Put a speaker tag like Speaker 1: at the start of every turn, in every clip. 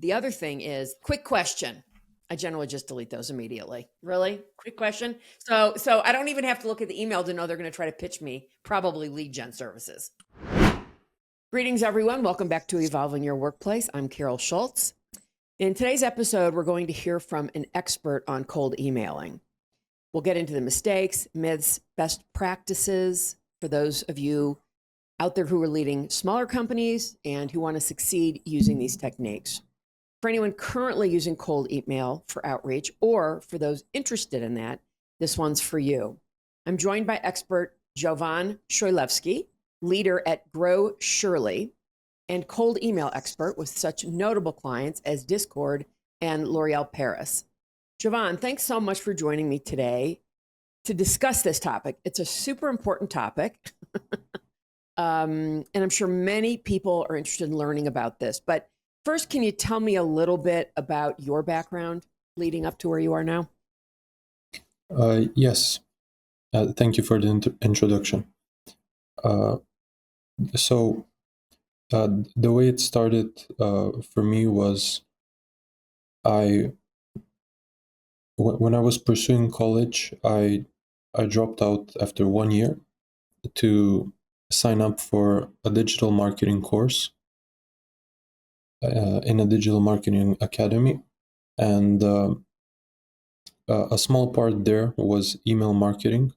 Speaker 1: The other thing is quick question. I generally just delete those immediately. Really? Quick question. So I don't even have to look at the email to know they're going to try to pitch me probably lead gen services. Greetings, everyone. Welcome back to Evolving Your Workplace. I'm Carol Schultz. In today's episode, we're going to hear from an expert on cold emailing. We'll get into the mistakes, myths, best practices for those of you out there who are leading smaller companies and who want to succeed using these techniques. For anyone currently using cold email for outreach, or for those interested in that, this one's for you. I'm joined by expert Jovan Shoylevsky, leader at Grow Surely, and cold email expert with such notable clients as Discord and L'Oreal Paris. Jovan, thanks so much for joining me today to discuss this topic. It's a super important topic. And I'm sure many people are interested in learning about this. But first, can you tell me a little bit about your background leading up to where you are now?
Speaker 2: Yes, thank you for the introduction. Uh, so, the way it started for me was I, when I was pursuing college, I dropped out after 1 year to sign up for a digital marketing course in a digital marketing academy, and a small part there was email marketing,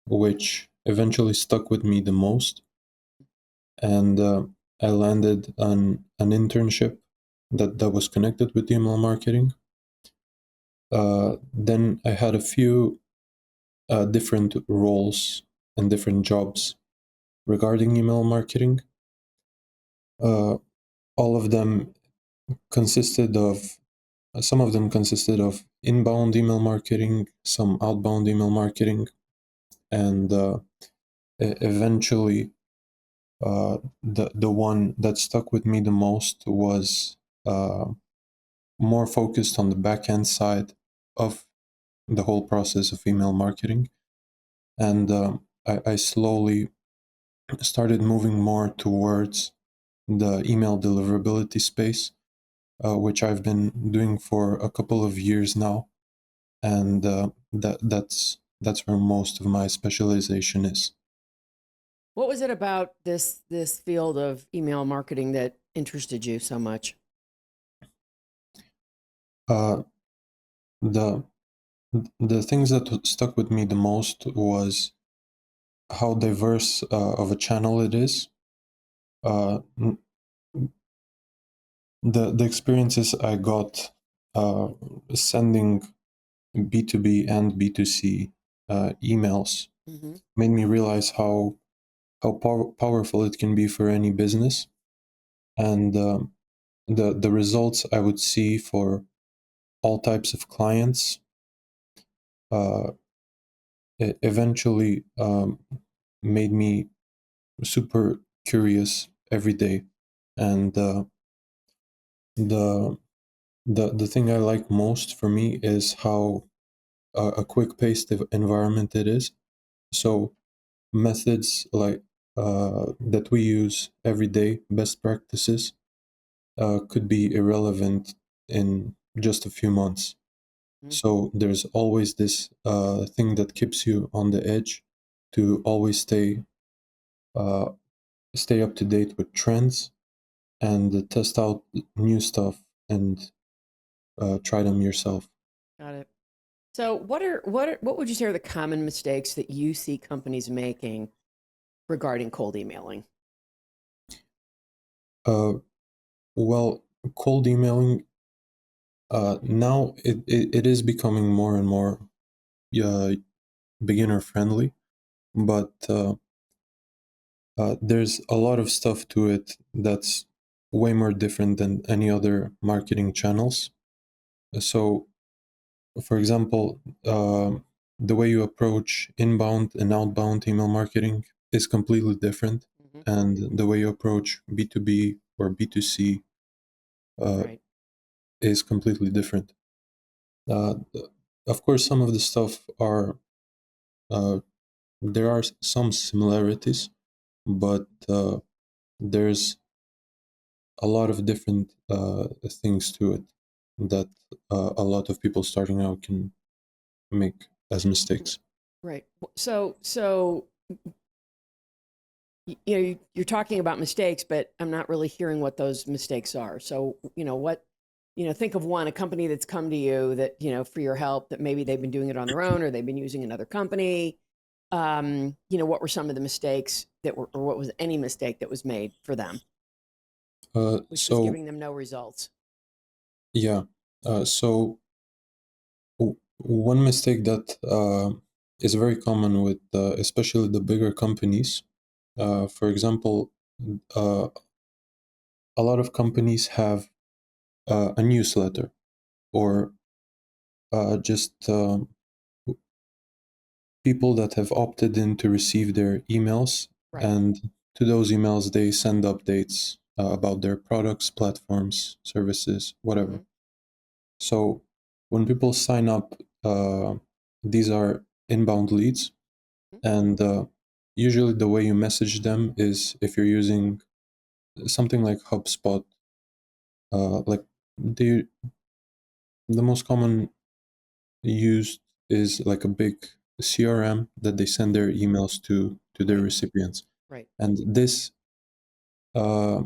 Speaker 2: which eventually stuck with me the most. And I landed an internship that was connected with email marketing. Then I had a few different roles and different jobs regarding email marketing. All of them consisted of some of them consisted of inbound email marketing, some outbound email marketing, and eventually the one that stuck with me the most was more focused on the back end side of the whole process of email marketing. And I slowly started moving more towards the email deliverability space, which I've been doing for a couple of years now. And that's where most of my specialization is.
Speaker 1: What was it about this field of email marketing that interested you so much?
Speaker 2: Uh, the the things that stuck with me the most was how diverse of a channel it is. Uh, the experiences I got uh, sending B2B and B2C emails
Speaker 1: Mm-hmm.
Speaker 2: made me realize how powerful it can be for any business, and the results I would see for all types of clients uh, eventually made me super curious every day. And the the thing I like most for me is how a quick paced environment it is. So methods like that we use every day, best practices, could be irrelevant in just a few months. So there's always this thing that keeps you on the edge to always uh, stay up to date with trends and test out new stuff and try them yourself.
Speaker 1: Got it. So what would you say are the common mistakes that you see companies making regarding cold emailing?
Speaker 2: Uh, well, cold emailing now it is becoming more and more uh, beginner friendly, but there's a lot of stuff to it that's way more different than any other marketing channels. So, for example, the way you approach inbound and outbound email marketing is completely different,
Speaker 1: Mm-hmm.
Speaker 2: and the way you approach B2B or B2C uh,
Speaker 1: Right.
Speaker 2: is completely different. Uh, of course, some of the stuff are uh, there are some similarities, but there's a lot of different things to it that a lot of people starting out can make as mistakes.
Speaker 1: Right. So you know, you're talking about mistakes, but I'm not really hearing what those mistakes are. So, think of one, a company that's come to you that, for your help, that maybe they've been doing it on their own or they've been using another company. What were some of the mistakes or what was any mistake that was made for them, which was
Speaker 2: So
Speaker 1: giving them no results?
Speaker 2: yeah, so one mistake that is very common with especially the bigger companies. For example, uh, a lot of companies have a newsletter or just people that have opted in to receive their emails,
Speaker 1: Right.
Speaker 2: and to those emails they send updates about their products, platforms, services, whatever.
Speaker 1: Hmm.
Speaker 2: So when people sign up, these are inbound leads, and usually the way you message them is if you're using something like HubSpot, like the most common used is like a big CRM that they send their emails to their
Speaker 1: Right.
Speaker 2: recipients,
Speaker 1: Right.
Speaker 2: and uh,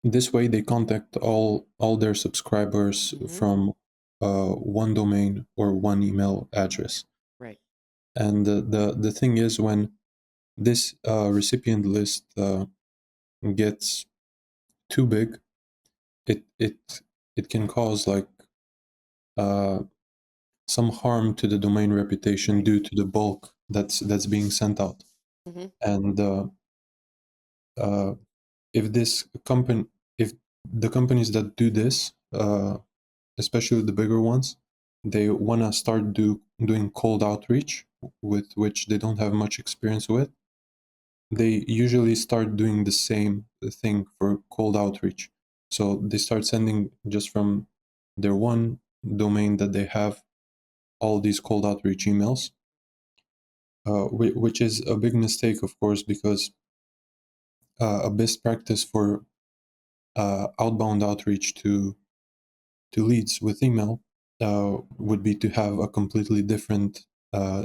Speaker 2: this way they contact all their subscribers
Speaker 1: Hmm.
Speaker 2: from one domain or one email address.
Speaker 1: Right.
Speaker 2: And the thing is, when this recipient list gets too big, it it it can cause like uh, some harm to the domain reputation
Speaker 1: Right.
Speaker 2: due to the bulk that's being sent out.
Speaker 1: Hmm.
Speaker 2: And uh, if this company, if the companies that do this, especially the bigger ones, they want to start doing cold outreach, with which they don't have much experience with. They usually start doing the same thing for cold outreach. So they start sending just from their one domain that they have all these cold outreach emails, which is a big mistake, of course, because a best practice for outbound outreach to leads with email would be to have a completely different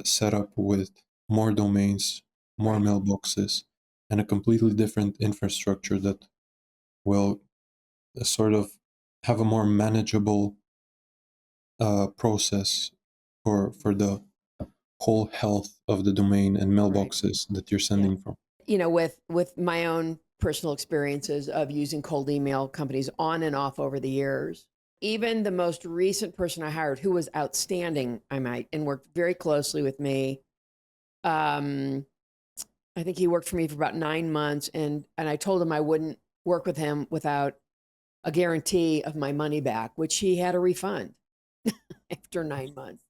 Speaker 2: setup with more domains, more
Speaker 1: Right.
Speaker 2: mailboxes, and a completely different infrastructure that will sort of have a more manageable process for the whole health of the domain and
Speaker 1: Right.
Speaker 2: mailboxes that you're
Speaker 1: Yeah.
Speaker 2: sending from.
Speaker 1: With my own personal experiences of using cold email companies on and off over the years, even the most recent person I hired, who was outstanding, I might, and worked very closely with me. Um, I think he worked for me for about 9 months, and I told him I wouldn't work with him without a guarantee of my money back, which he had a refund after 9 months,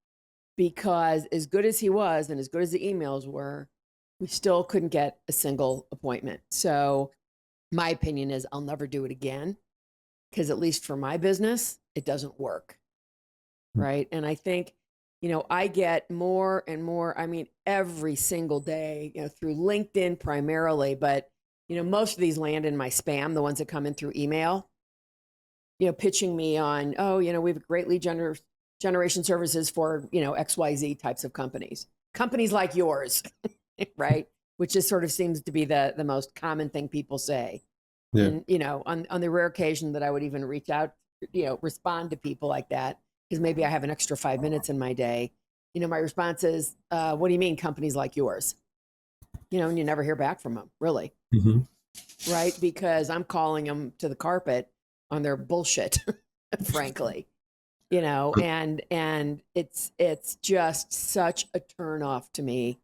Speaker 1: because as good as he was and as good as the emails were, we still couldn't get a single appointment. So my opinion is I'll never do it again, because at least for my business, it doesn't work. Right. And I think, I get more and more, I mean, every single day, through LinkedIn primarily, but, most of these land in my spam, the ones that come in through email, pitching me on, oh, we have great generation services for, XYZ types of companies like yours, right? Which just sort of seems to be the most common thing people say.
Speaker 2: Yeah.
Speaker 1: And, on the rare occasion that I would even reach out, respond to people like that, because maybe I have an extra 5 minutes in my day, my response is, what do you mean companies like yours? And you never hear back from them, really,
Speaker 2: Hmm.
Speaker 1: right? Because I'm calling them to the carpet on their bullshit, frankly, and it's just such a turn off to me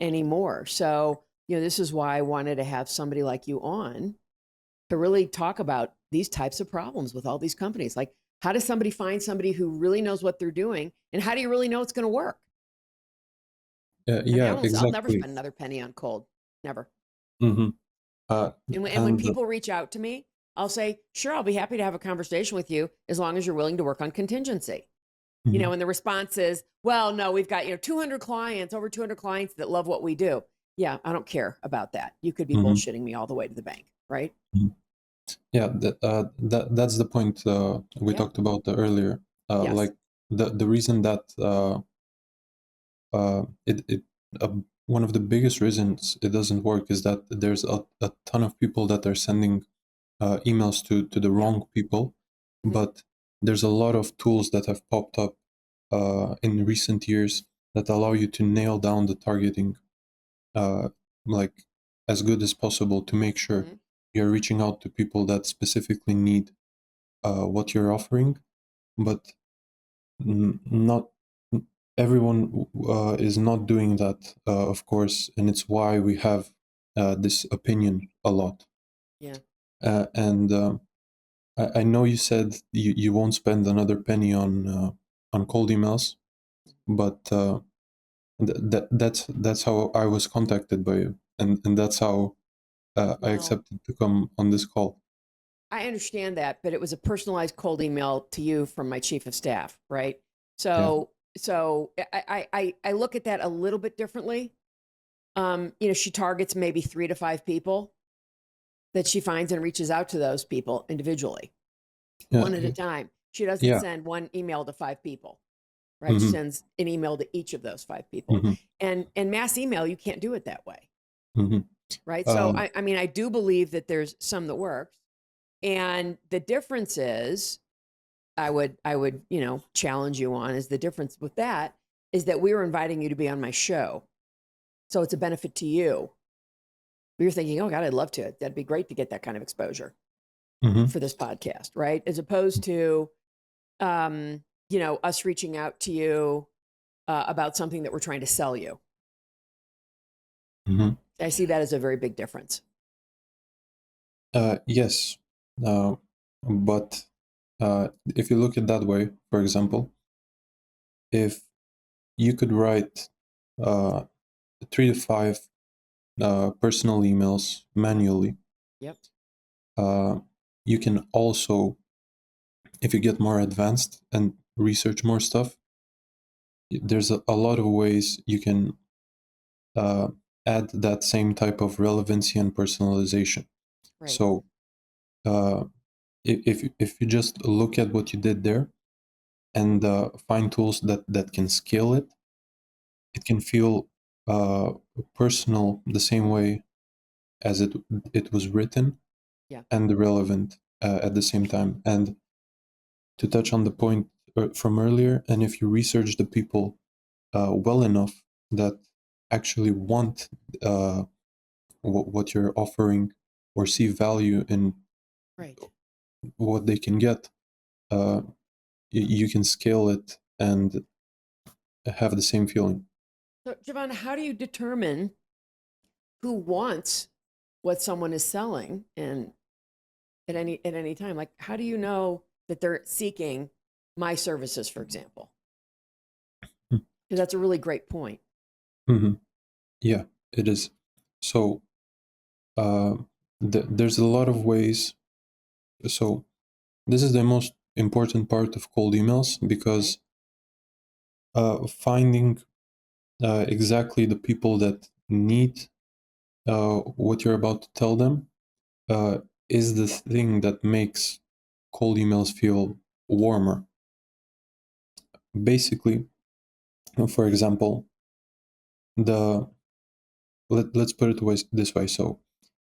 Speaker 1: anymore. So, this is why I wanted to have somebody like you on to really talk about these types of problems with all these companies. Like, how does somebody find somebody who really knows what they're doing, and how do you really know it's going to work? I mean,
Speaker 2: Yeah,
Speaker 1: I'll never
Speaker 2: exactly.
Speaker 1: spend another penny on cold, never.
Speaker 2: Hmm. Uh,
Speaker 1: And when
Speaker 2: and
Speaker 1: people reach out to me, I'll say, sure, I'll be happy to have a conversation with you as long as you're willing to work on contingency.
Speaker 2: mhm.
Speaker 1: And the response is, well, no, we've got, 200 clients, over 200 clients that love what we do. Yeah, I don't care about that. You could be
Speaker 2: Mhm.
Speaker 1: bullshitting me all the way to the bank, right?
Speaker 2: Mhm. Yeah, that's the point we
Speaker 1: Yeah.
Speaker 2: talked about earlier.
Speaker 1: Yes.
Speaker 2: Like the reason that it one of the biggest reasons it doesn't work is that there's a ton of people that are sending emails to the
Speaker 1: Yeah.
Speaker 2: wrong people,
Speaker 1: Mhm.
Speaker 2: but there's a lot of tools that have popped up in recent years that allow you to nail down the targeting uh, like as good as possible to make sure
Speaker 1: Mhm.
Speaker 2: you're reaching out to people that specifically need what you're offering, but not everyone is not doing that, of course, and it's why we have this opinion a lot.
Speaker 1: Yeah.
Speaker 2: And I know you said you won't spend another penny on cold emails, but that's how I was contacted by you, and that's how I
Speaker 1: Well,
Speaker 2: accepted to come on this call.
Speaker 1: I understand that, but it was a personalized cold email to you from my chief of staff, right?
Speaker 2: Yeah.
Speaker 1: So I look at that a little bit differently. She targets maybe 3 to 5 people that she finds and reaches out to those people individually,
Speaker 2: Yeah.
Speaker 1: one at a time. She doesn't
Speaker 2: Yeah.
Speaker 1: send one email to 5 people, right? She
Speaker 2: Hmm.
Speaker 1: sends an email to each of those 5 people.
Speaker 2: Hmm.
Speaker 1: And mass email, you can't do it that way,
Speaker 2: Hmm.
Speaker 1: right? So
Speaker 2: Um,
Speaker 1: I mean, I do believe that there's some that works. And the difference is, I would challenge you on is the difference with that is that we were inviting you to be on my show. So it's a benefit to you. You're thinking, oh God, I'd love to. That'd be great to get that kind of exposure
Speaker 2: mhm.
Speaker 1: for this podcast, right? As opposed to, us reaching out to you about something that we're trying to sell you.
Speaker 2: Mhm.
Speaker 1: I see that as a very big difference.
Speaker 2: Yes, uh, but if you look at that way, for example, if you could write uh, 3 to 5 personal emails manually,
Speaker 1: Yep.
Speaker 2: uh, you can also, if you get more advanced and research more stuff, there's a lot of ways you can uh, add that same type of relevancy and personalization.
Speaker 1: Right.
Speaker 2: So uh, if you just look at what you did there and find tools that can scale it, it can feel uh, personal the same way as it was written
Speaker 1: Yeah.
Speaker 2: and relevant at the same time. And to touch on the point from earlier, and if you research the people well enough that actually want uh, what you're offering or see value in
Speaker 1: Right.
Speaker 2: what they can get, uh, you can scale it and have the same feeling.
Speaker 1: So, Javon, how do you determine who wants what someone is selling and at any time? Like, how do you know that they're seeking my services, for example? Because that's a really great point.
Speaker 2: Mm-hmm. Yeah, it is. So uh, there's a lot of ways. So this is the most important part of cold emails
Speaker 1: Okay.
Speaker 2: because finding exactly the people that need what you're about to tell them uh, is the thing that makes cold emails feel warmer. Basically, for example, the let's put it this way. So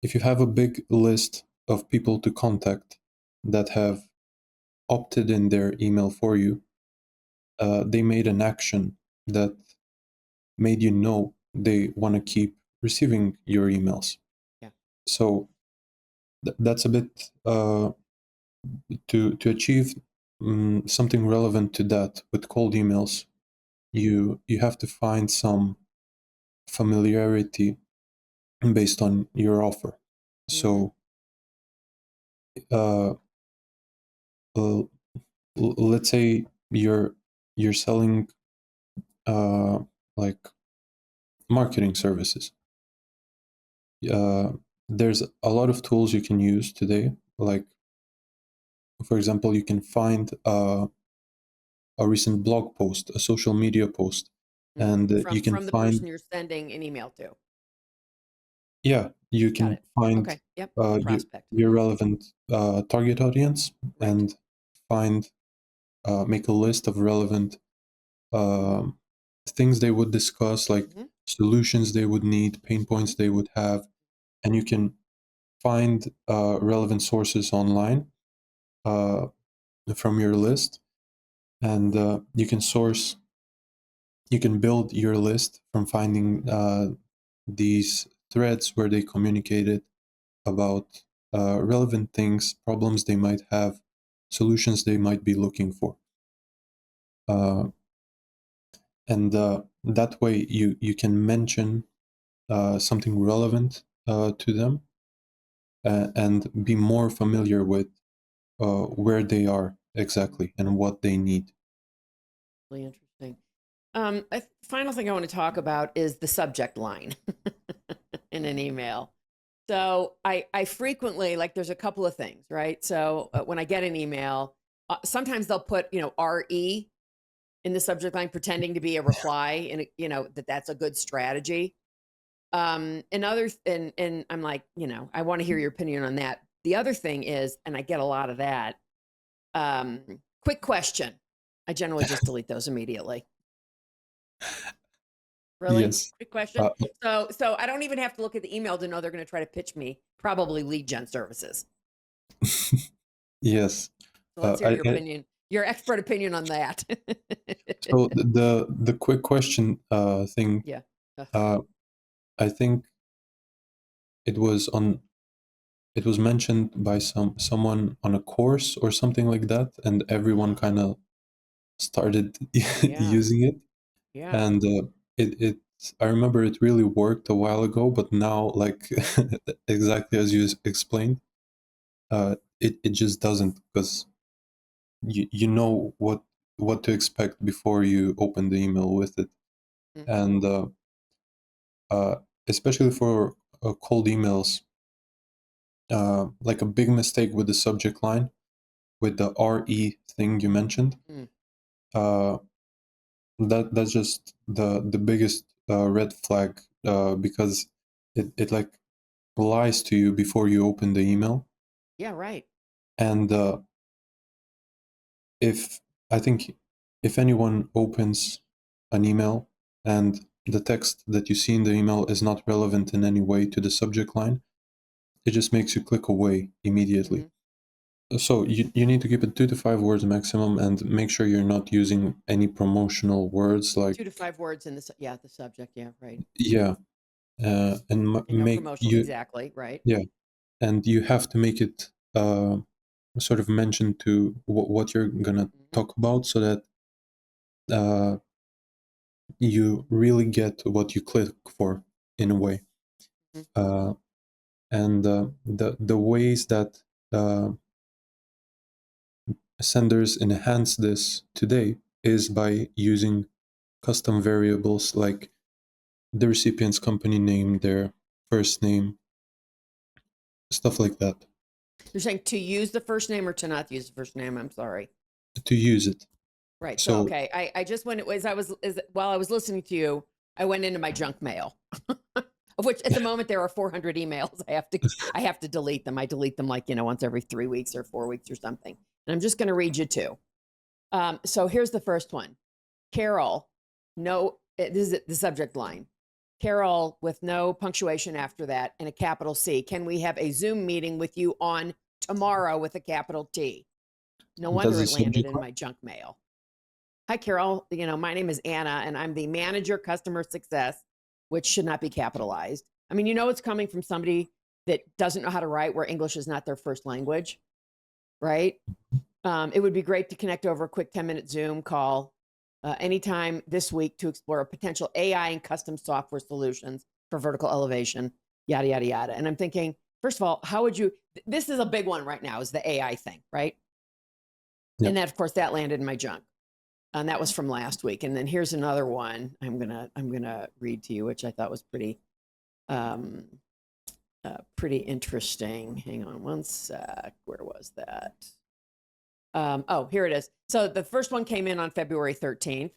Speaker 2: if you have a big list of people to contact that have opted in their email for you, they made an action that made you know they want to keep receiving your emails.
Speaker 1: Yeah.
Speaker 2: So that's a bit to achieve something relevant to that with cold emails. You have to find some familiarity based on your offer.
Speaker 1: Hmm.
Speaker 2: So uh, uh, let's say you're selling uh, like marketing services. uh, there's a lot of tools you can use today, like for example you can find a recent blog post, a social media post,
Speaker 1: Hmm.
Speaker 2: and
Speaker 1: From
Speaker 2: you can
Speaker 1: from the person
Speaker 2: find,
Speaker 1: you're sending an email to.
Speaker 2: yeah, you
Speaker 1: Got
Speaker 2: can
Speaker 1: it.
Speaker 2: find
Speaker 1: Okay. Yep.
Speaker 2: your
Speaker 1: Prospect.
Speaker 2: relevant target audience
Speaker 1: Right.
Speaker 2: and find make a list of relevant um, things they would discuss, like
Speaker 1: Hmm.
Speaker 2: solutions they would need, pain
Speaker 1: Hmm.
Speaker 2: points they would have, and you can find relevant sources online uh, from your list, and you can build your list from finding these threads where they communicated about relevant things, problems they might have, solutions they might be looking for. Uh, and that way you can mention something relevant to them and be more familiar with where they are exactly and what they need.
Speaker 1: Really interesting. Final thing I want to talk about is the subject line in an email. So I frequently, like, there's a couple of things, right? So when I get an email, sometimes they'll put, RE in the subject line, pretending to be a reply, and that's a good strategy. And I'm like, I want to hear your opinion on that. The other thing is, and I get a lot of that. Um, Quick question. I generally just delete those immediately. Really?
Speaker 2: Yes.
Speaker 1: Quick question.
Speaker 2: Uh,
Speaker 1: So I don't even have to look at the email to know they're going to try to pitch me probably lead gen services.
Speaker 2: yes.
Speaker 1: So let's hear
Speaker 2: I,
Speaker 1: your
Speaker 2: I,
Speaker 1: opinion, your expert opinion on that.
Speaker 2: so the quick question thing,
Speaker 1: Yeah. Ugh.
Speaker 2: uh, I think it was on it was mentioned by someone on a course or something like that, and everyone kind of started
Speaker 1: Yeah.
Speaker 2: using it.
Speaker 1: Yeah.
Speaker 2: And it I remember it really worked a while ago, but now, like,
Speaker 1: Mhm.
Speaker 2: exactly as you explained, it just doesn't, because you know what to expect before you open the email with it.
Speaker 1: Mhm.
Speaker 2: And uh, especially for cold emails, like a big mistake with the subject line, with the re thing you mentioned,
Speaker 1: Mm.
Speaker 2: uh, that's just the biggest red flag, because it like lies to you before you open the email.
Speaker 1: Yeah. Right.
Speaker 2: And if I think if anyone opens an email and the text that you see in the email is not relevant in any way to the subject line, it just makes you click away immediately.
Speaker 1: Hmm.
Speaker 2: So you need to keep it 2 to 5 words maximum, and make sure you're not using any promotional words like
Speaker 1: 2 to 5 words in the subject. Yeah. Right.
Speaker 2: yeah, and
Speaker 1: And no
Speaker 2: make
Speaker 1: promotional.
Speaker 2: you
Speaker 1: Exactly. Right.
Speaker 2: yeah, and you have to make it sort of mention to what you're gonna
Speaker 1: Hmm.
Speaker 2: talk about, so that uh, you really get what you click for in a way.
Speaker 1: Hmm.
Speaker 2: uh, and the ways that uh, senders enhance this today is by using custom variables like the recipient's company name, their first name, stuff like that,
Speaker 1: You're saying to use the first name or to not use the first name? I'm sorry.
Speaker 2: to use it.
Speaker 1: Right. So
Speaker 2: So
Speaker 1: okay, I just went while I was listening to you, I went into my junk mail, of which at the moment there are 400 emails. I have to delete them. I delete them like once every 3 weeks or 4 weeks or something. And I'm just going to read you two. So here's the first one. Carol, no, this is the subject line. Carol with no punctuation after that and a capital C. Can we have a Zoom meeting with you on tomorrow with a capital T? No
Speaker 2: that's
Speaker 1: wonder
Speaker 2: the
Speaker 1: it landed
Speaker 2: subject
Speaker 1: in
Speaker 2: line.
Speaker 1: my junk mail. Hi, Carol. My name is Anna, and I'm the manager customer success, which should not be capitalized. I mean, it's coming from somebody that doesn't know how to write, where English is not their first language, right? It would be great to connect over a quick 10-minute Zoom call anytime this week to explore a potential AI and custom software solutions for vertical elevation, yada, yada, yada. And I'm thinking, first of all, how would you? This is a big one right now, is the AI thing, right?
Speaker 2: Yeah.
Speaker 1: And then, of course, that landed in my junk. And that was from last week. And then here's another one I'm gonna read to you, which I thought was um, pretty interesting. Hang on one sec. Where was that? Oh, here it is. So the first one came in on February 13th,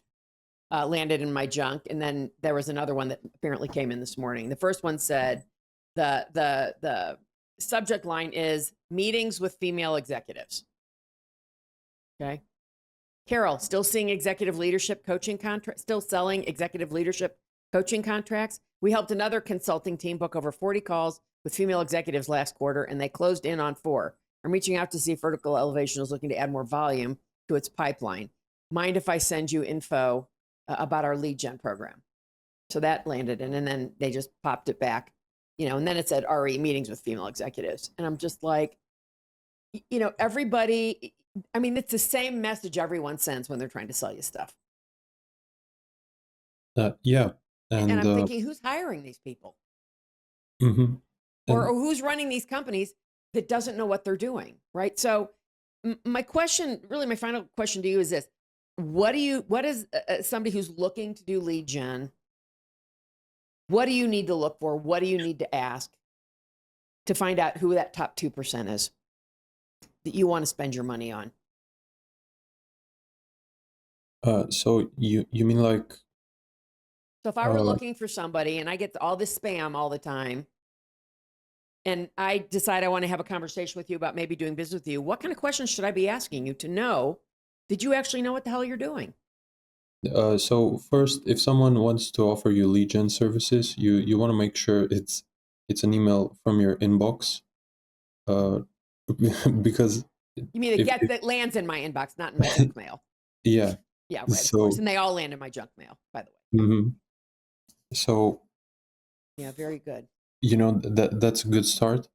Speaker 1: landed in my junk, and then there was another one that apparently came in this morning. The first one said, The subject line is meetings with female executives. Okay. Carol, still seeing executive leadership coaching contracts, still selling executive leadership coaching contracts. We helped another consulting team book over 40 calls with female executives last quarter, and they closed in on 4. I'm reaching out to see if Vertical Elevation is looking to add more volume to its pipeline. Mind if I send you info about our lead gen program? So that landed in, and then they just popped it back, and then it said RE meetings with female executives. And I'm just like, everybody, I mean, it's the same message everyone sends when they're trying to sell you stuff.
Speaker 2: Yeah.
Speaker 1: And I'm thinking, who's hiring these people?
Speaker 2: Mhm.
Speaker 1: Or
Speaker 2: And
Speaker 1: who's running these companies that doesn't know what they're doing, right? So my question, really my final question to you is this. What is somebody who's looking to do lead gen, what do you need to look for? What do you need to ask to find out who that top 2% is that you want to spend your money on?
Speaker 2: so you mean like
Speaker 1: So if I were
Speaker 2: uh,
Speaker 1: looking for somebody and I get all this spam all the time, and I decide I want to have a conversation with you about maybe doing business with you, what kind of questions should I be asking you to know that you actually know what the hell you're doing?
Speaker 2: so first, if someone wants to offer you lead gen services, you want to make sure it's an email from your inbox, uh, because
Speaker 1: You mean
Speaker 2: if
Speaker 1: that lands in my inbox, not in my junk mail?
Speaker 2: yeah,
Speaker 1: Yeah, right, of course.
Speaker 2: so
Speaker 1: And they all land in my junk mail, by the way.
Speaker 2: mhm. So
Speaker 1: Yeah, very good.
Speaker 2: that's a good start.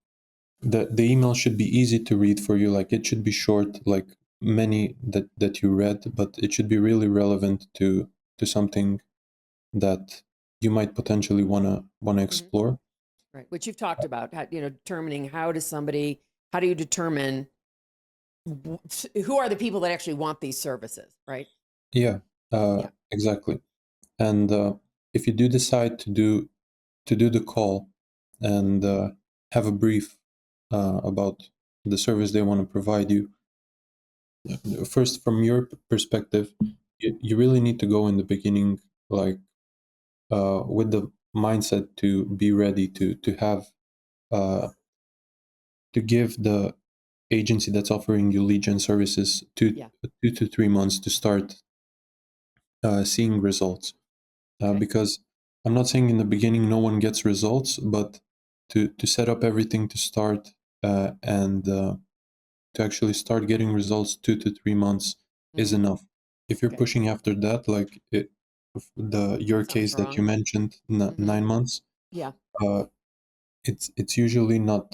Speaker 2: The email should be easy to read for you, like it should be short, like many that you read, but it should be really relevant to something that you might potentially wanna explore.
Speaker 1: Right, which you've talked about, determining how do you determine who are the people that actually want these services, right?
Speaker 2: Yeah,
Speaker 1: Yeah.
Speaker 2: exactly. And if you do decide to do the call and have a brief about the service they want to provide you, first from your perspective, you really need to go in the beginning, like with the mindset to be ready to have uh, to give the agency that's offering you lead gen services
Speaker 1: Yeah.
Speaker 2: 2 to 3 months to start seeing results.
Speaker 1: Okay.
Speaker 2: Because I'm not saying in the beginning no one gets results, but to set up everything to start and to actually start getting results 2 to 3 months is
Speaker 1: Mhm.
Speaker 2: enough. If you're
Speaker 1: Okay.
Speaker 2: pushing after that, like your
Speaker 1: Something's
Speaker 2: case that you
Speaker 1: wrong.
Speaker 2: mentioned,
Speaker 1: Mhm.
Speaker 2: 9 months,
Speaker 1: Yeah.
Speaker 2: uh, it's usually not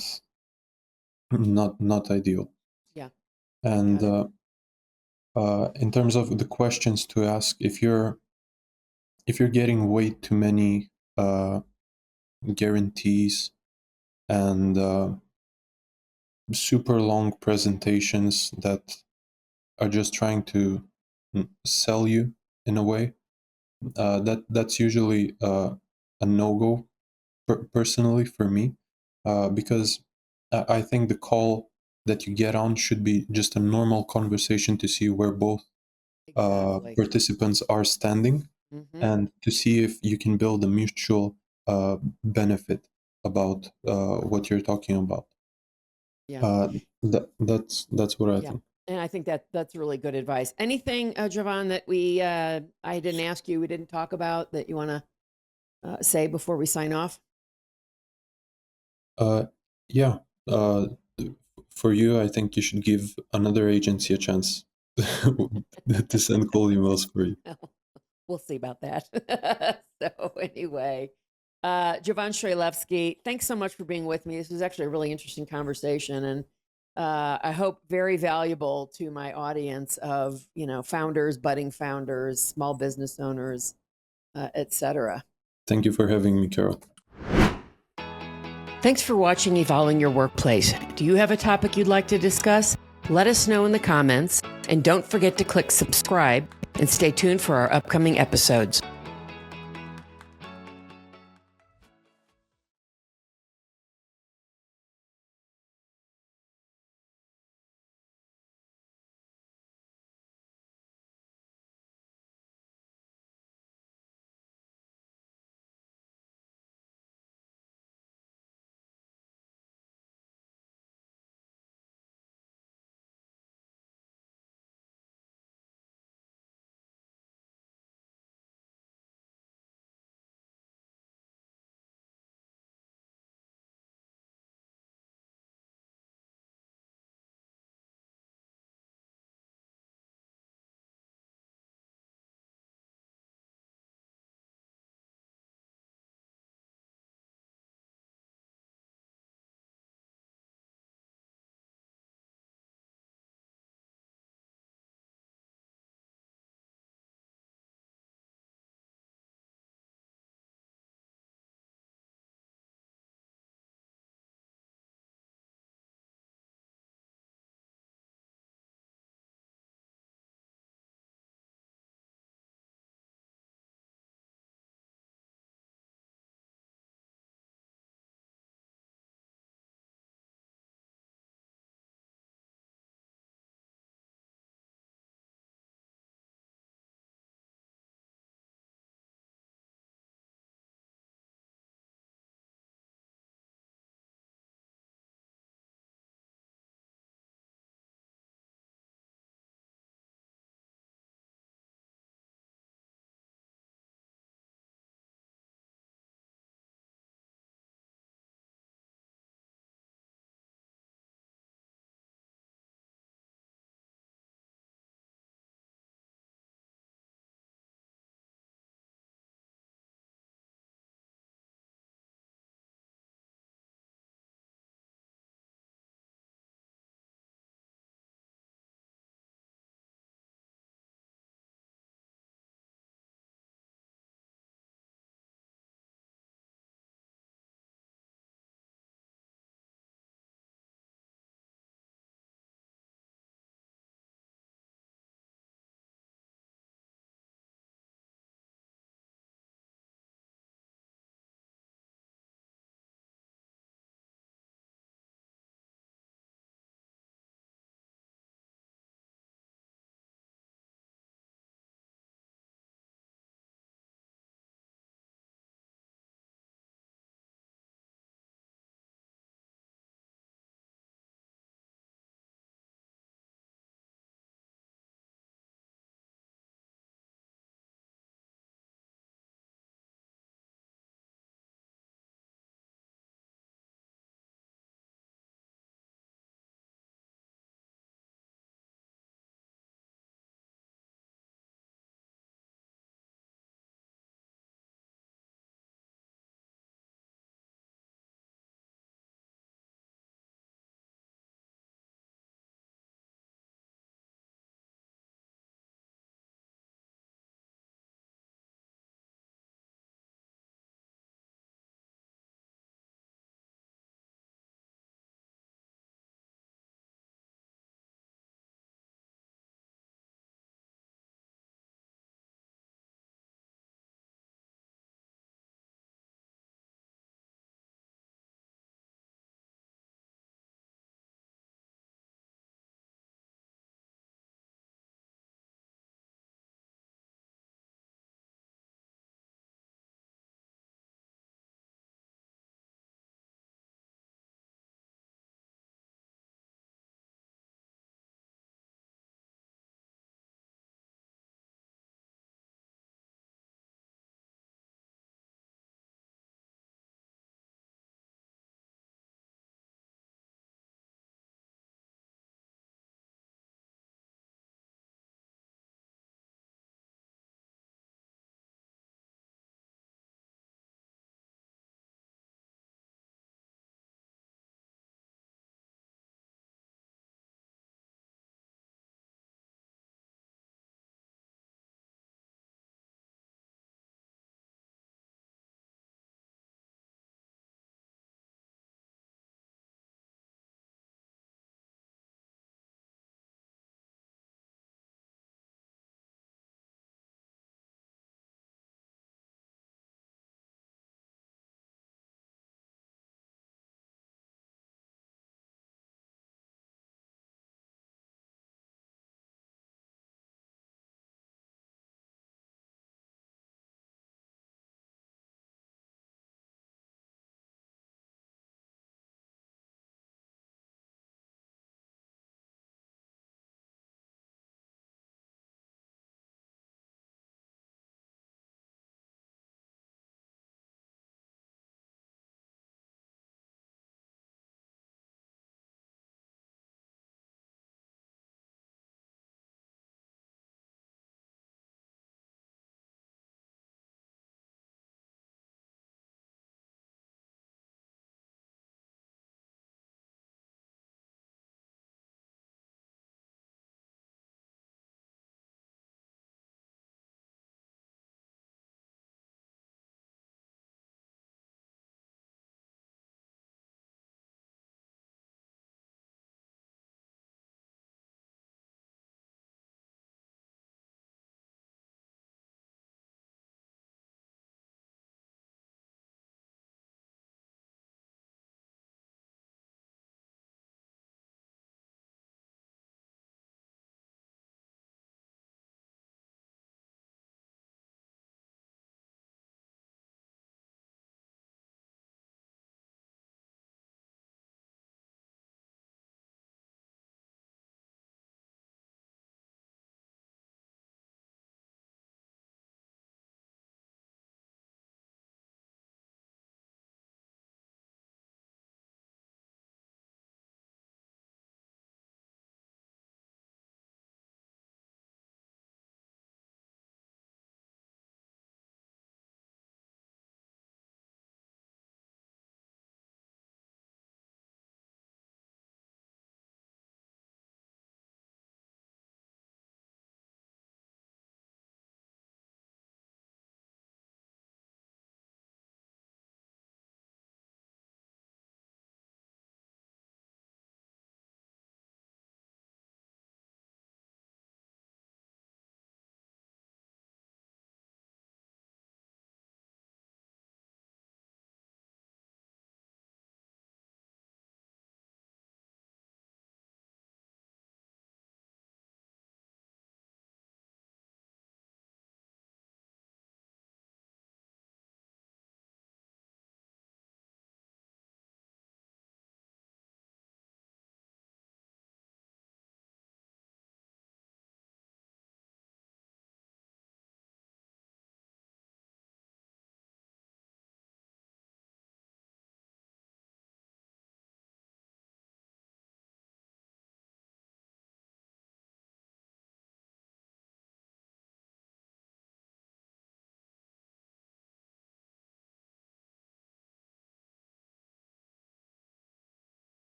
Speaker 2: ideal.
Speaker 1: Yeah.
Speaker 2: And
Speaker 1: Got it.
Speaker 2: in terms of the questions to ask, if you're getting way too many guarantees and super long presentations that are just trying to sell you in a way, that's usually a no-go personally for me, because I think the call that you get on should be just a normal conversation to see where both
Speaker 1: Exactly.
Speaker 2: participants are standing
Speaker 1: Hmm.
Speaker 2: and to see if you can build a mutual benefit about what you're talking about.
Speaker 1: Yeah.
Speaker 2: Uh, that's what I
Speaker 1: Yeah.
Speaker 2: think.
Speaker 1: And I think that's really good advice. Anything, Javon, that I didn't ask you, we didn't talk about that you want to say before we sign off?
Speaker 2: Uh, yeah. For you, I think you should give another agency a chance to send cold emails for you.
Speaker 1: Well, we'll see about that. So anyway, Javon Shrelevsky, thanks so much for being with me. This was actually a really interesting conversation, and I hope very valuable to my audience of founders, budding founders, small business owners, etc.
Speaker 2: Thank you for having me, Carol.
Speaker 1: Thanks for watching Evolving Your Workplace. Do you have a topic you'd like to discuss? Let us know in the comments, and don't forget to click subscribe and stay tuned for our upcoming episodes.